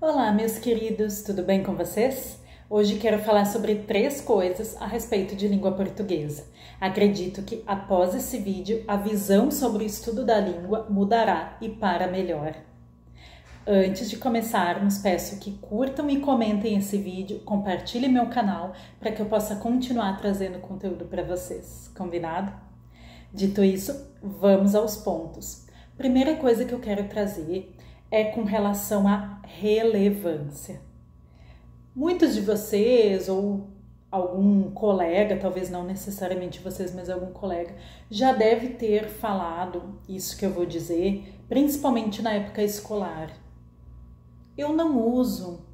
Olá, meus queridos, tudo bem com vocês? Hoje quero falar sobre 3 coisas a respeito de língua portuguesa. Acredito que após esse vídeo a visão sobre o estudo da língua mudará e para melhor. Antes de começarmos, peço que curtam e comentem esse vídeo, compartilhem meu canal para que eu possa continuar trazendo conteúdo para vocês, combinado? Dito isso, vamos aos pontos. Primeira coisa que eu quero trazer é com relação à relevância. Muitos de vocês ou algum colega, talvez não necessariamente vocês, mas algum colega, já deve ter falado isso que eu vou dizer, principalmente na época escolar. Eu não uso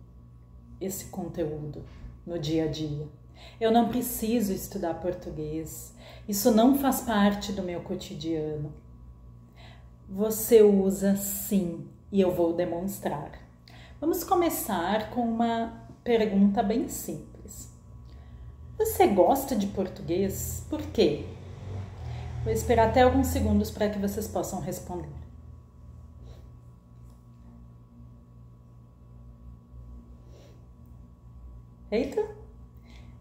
esse conteúdo no dia a dia. Eu não preciso estudar português. Isso não faz parte do meu cotidiano. Você usa sim, e eu vou demonstrar. Vamos começar com uma pergunta bem simples. Você gosta de português? Por quê? Vou esperar até alguns segundos para que vocês possam responder. Eita!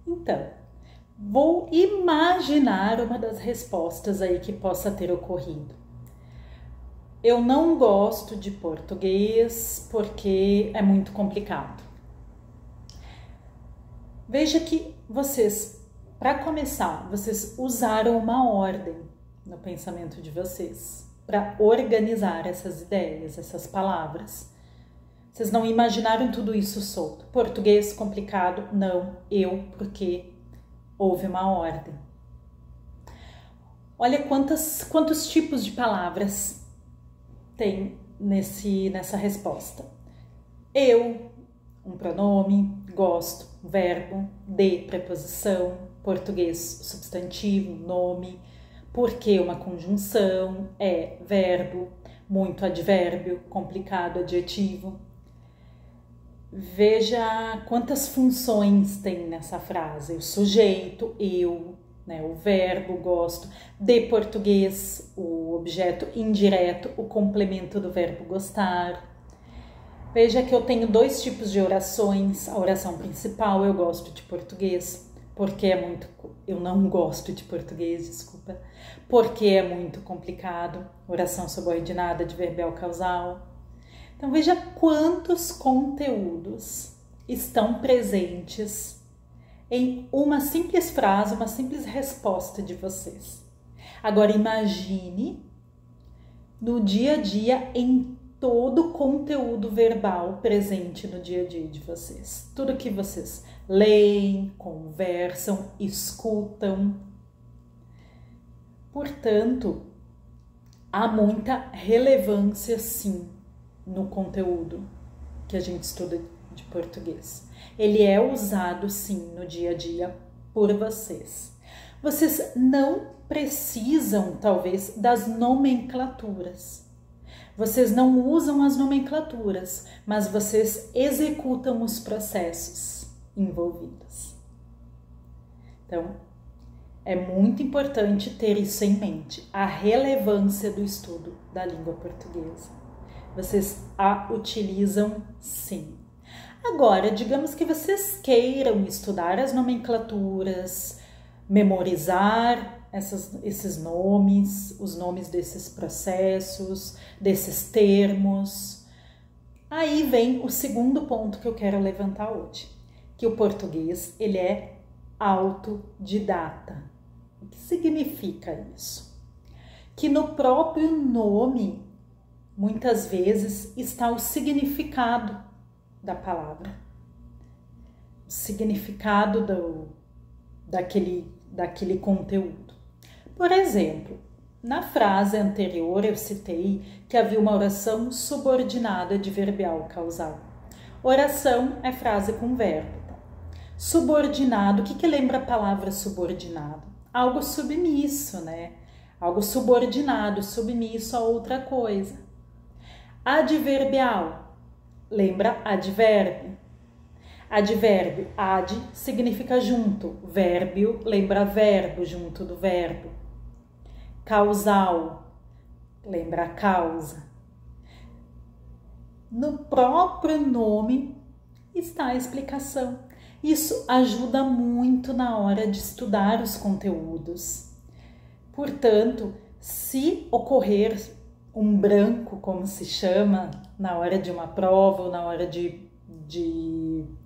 Então, vou imaginar uma das respostas aí que possa ter ocorrido. Eu não gosto de português porque é muito complicado. Veja que vocês, para começar, vocês usaram uma ordem no pensamento de vocês para organizar essas ideias, essas palavras. Vocês não imaginaram tudo isso solto. Português complicado, não, porque houve uma ordem. Olha quantos tipos de palavras tem nessa resposta. Eu, um pronome, gosto, verbo, de, preposição, português, substantivo, nome, porque uma conjunção, é, verbo, muito advérbio, complicado, adjetivo. Veja quantas funções tem nessa frase. O sujeito, eu, o verbo, gosto, de português, o objeto indireto, o complemento do verbo gostar. Veja que eu tenho 2 tipos de orações. A oração principal, eu gosto de português, porque eu não gosto de português, desculpa, porque é muito complicado. Oração subordinada, adverbial causal. Então veja quantos conteúdos estão presentes em uma simples frase, uma simples resposta de vocês. Agora imagine no dia a dia em todo o conteúdo verbal presente no dia a dia de vocês. Tudo que vocês leem, conversam, escutam. Portanto, há muita relevância sim no conteúdo que a gente estuda de português. Ele é usado sim no dia a dia por vocês. Vocês não precisam, talvez, das nomenclaturas. Vocês não usam as nomenclaturas, mas vocês executam os processos envolvidos. Então, é muito importante ter isso em mente, a relevância do estudo da língua portuguesa. Vocês a utilizam sim. Agora, digamos que vocês queiram estudar as nomenclaturas, memorizar esses nomes, os nomes desses processos, desses termos. Aí vem o segundo ponto que eu quero levantar hoje, que o português ele é autodidata. O que significa isso? Que no próprio nome, muitas vezes, está o significado da palavra, o significado daquele conteúdo. Por exemplo, na frase anterior eu citei que havia uma oração subordinada adverbial causal. Oração é frase com verbo. Subordinado, o que lembra a palavra subordinado? Algo submisso, né? Algo subordinado, submisso a outra coisa. Adverbial, lembra advérbio. Advérbio, ad, significa junto. Vérbio, lembra verbo, junto do verbo. Causal, lembra causa. no próprio nome está a explicação. Isso ajuda muito na hora de estudar os conteúdos. Portanto, se ocorrer um branco, como se chama, na hora de uma prova ou na hora de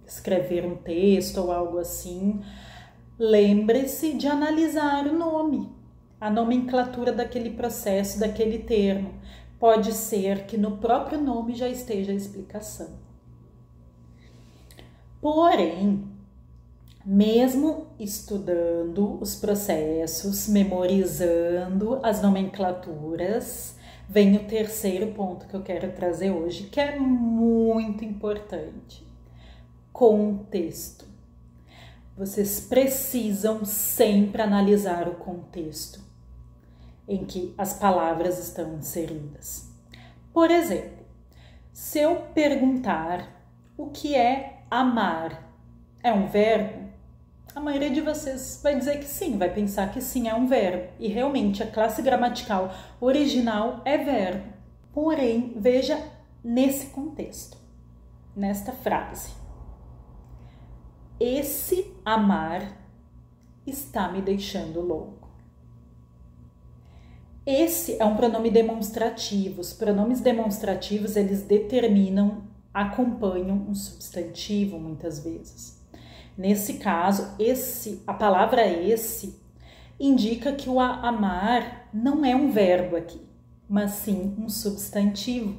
escrever um texto ou algo assim, lembre-se de analisar o nome, a nomenclatura daquele processo, daquele termo. Pode ser que no próprio nome já esteja a explicação. Porém, mesmo estudando os processos, memorizando as nomenclaturas, vem o terceiro ponto que eu quero trazer hoje, que é muito importante: contexto. Vocês precisam sempre analisar o contexto em que as palavras estão inseridas. Por exemplo, se eu perguntar o que é amar, é um verbo? A maioria de vocês vai dizer que sim, vai pensar que sim, é um verbo. E realmente a classe gramatical original é verbo. Porém, veja nesse contexto, nesta frase: esse amar está me deixando louco. Esse é um pronome demonstrativo. Os pronomes demonstrativos, eles determinam, acompanham um substantivo muitas vezes. Nesse caso, a palavra esse indica que o amar não é um verbo aqui, mas sim um substantivo.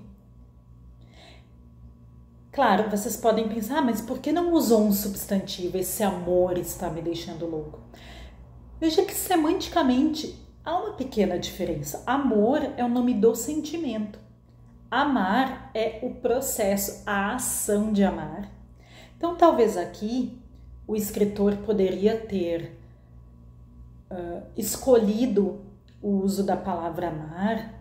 Claro, vocês podem pensar, mas por que não usou um substantivo? Esse amor está me deixando louco. Veja que semanticamente há uma pequena diferença. Amor é o nome do sentimento. Amar é o processo, a ação de amar. Então, talvez aqui o escritor poderia ter escolhido o uso da palavra amar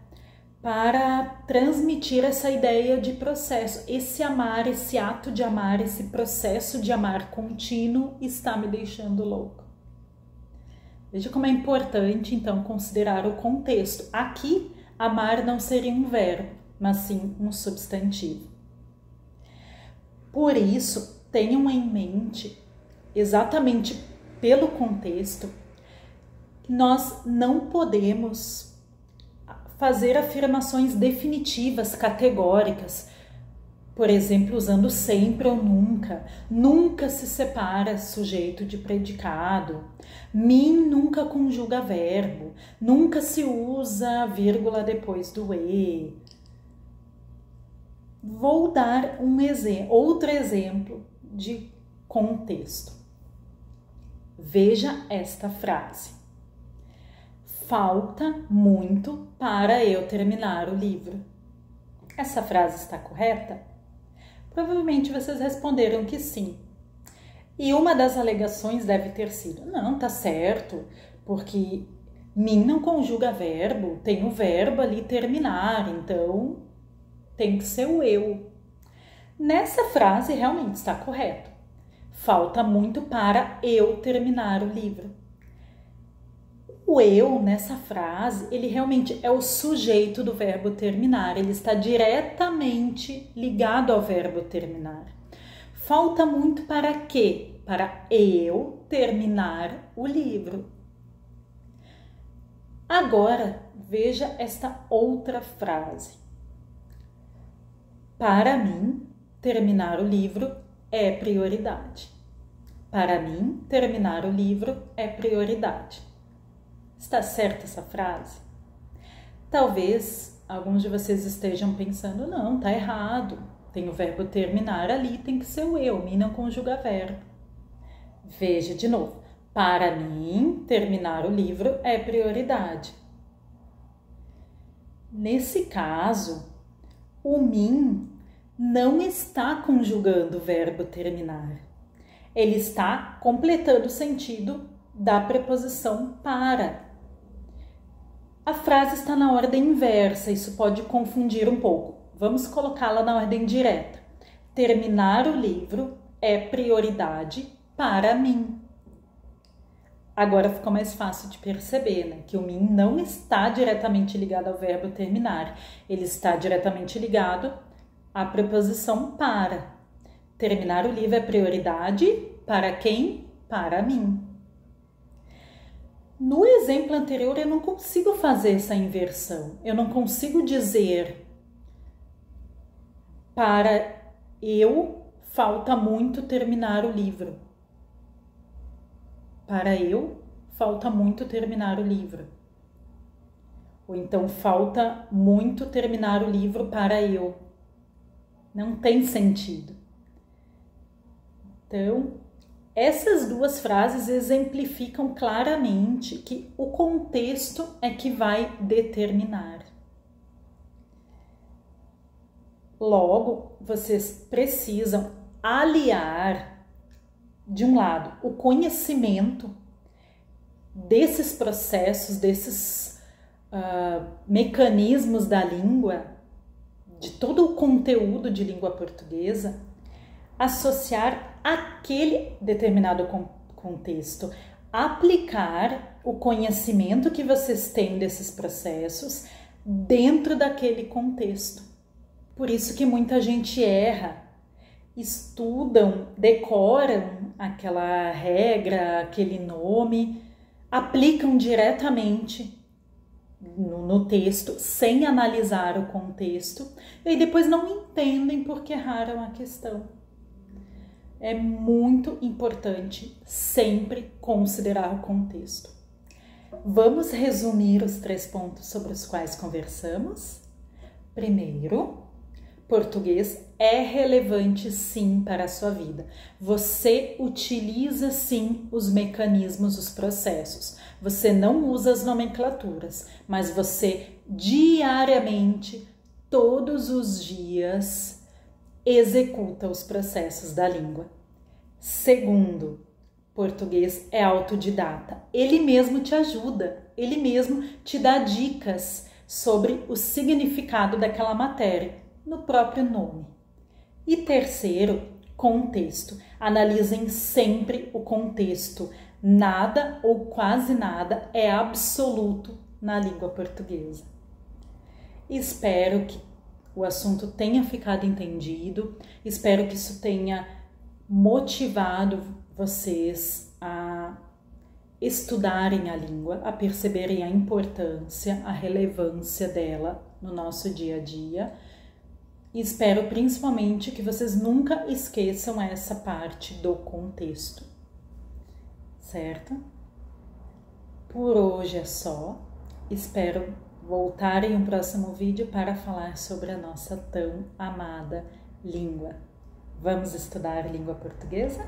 para transmitir essa ideia de processo. Esse amar, esse ato de amar, esse processo de amar contínuo está me deixando louco. Veja como é importante, então, considerar o contexto. Aqui, amar não seria um verbo, mas sim um substantivo. Por isso, tenham em mente, exatamente pelo contexto, que nós não podemos fazer afirmações definitivas, categóricas. Por exemplo, usando sempre ou nunca. Nunca se separa sujeito de predicado. Mim nunca conjuga verbo. Nunca se usa vírgula depois do e. Vou dar outro exemplo de contexto. Veja esta frase: falta muito para eu terminar o livro. Essa frase está correta? Provavelmente vocês responderam que sim. E uma das alegações deve ter sido: não, tá certo, porque mim não conjuga verbo, tem o verbo ali terminar, então tem que ser o eu. Nessa frase realmente está correto. Falta muito para eu terminar o livro. O eu, nessa frase, ele realmente é o sujeito do verbo terminar. Ele está diretamente ligado ao verbo terminar. Falta muito para quê? Para eu terminar o livro. Agora, veja esta outra frase. Para mim, terminar o livro é prioridade. Para mim, terminar o livro é prioridade. Está certa essa frase? Talvez alguns de vocês estejam pensando: não, tá errado. Tem o verbo terminar ali, tem que ser o eu, mim não conjuga verbo. Veja de novo. Para mim, terminar o livro é prioridade. Nesse caso, o mim não está conjugando o verbo terminar. Ele está completando o sentido da preposição para. A frase está na ordem inversa, isso pode confundir um pouco. Vamos colocá-la na ordem direta. Terminar o livro é prioridade para mim. Agora ficou mais fácil de perceber, né? Que o mim não está diretamente ligado ao verbo terminar. Ele está diretamente ligado a preposição para. Terminar o livro é prioridade para quem? Para mim. No exemplo anterior, eu não consigo fazer essa inversão. Eu não consigo dizer para eu falta muito terminar o livro. Para eu falta muito terminar o livro. Ou então falta muito terminar o livro para eu. Não tem sentido. Então, essas duas frases exemplificam claramente que o contexto é que vai determinar. Logo, vocês precisam aliar, de um lado, o conhecimento desses processos, desses mecanismos da língua, de todo o conteúdo de língua portuguesa, associar aquele determinado contexto, aplicar o conhecimento que vocês têm desses processos dentro daquele contexto. Por isso que muita gente erra, estudam, decoram aquela regra, aquele nome, aplicam diretamente no texto, sem analisar o contexto, e depois não entendem porque erraram a questão. É muito importante sempre considerar o contexto. Vamos resumir os 3 pontos sobre os quais conversamos? Primeiro, português é relevante sim para a sua vida. Você utiliza sim os mecanismos, os processos. Você não usa as nomenclaturas, mas você diariamente, todos os dias, executa os processos da língua. Segundo, português é autodidata. Ele mesmo te ajuda, ele mesmo te dá dicas sobre o significado daquela matéria, no próprio nome. E terceiro, contexto. Analisem sempre o contexto. Nada ou quase nada é absoluto na língua portuguesa. Espero que o assunto tenha ficado entendido, espero que isso tenha motivado vocês a estudarem a língua, a perceberem a importância, a relevância dela no nosso dia a dia. E espero principalmente que vocês nunca esqueçam essa parte do contexto, certo? Por hoje é só, espero voltar em um próximo vídeo para falar sobre a nossa tão amada língua. Vamos estudar língua portuguesa?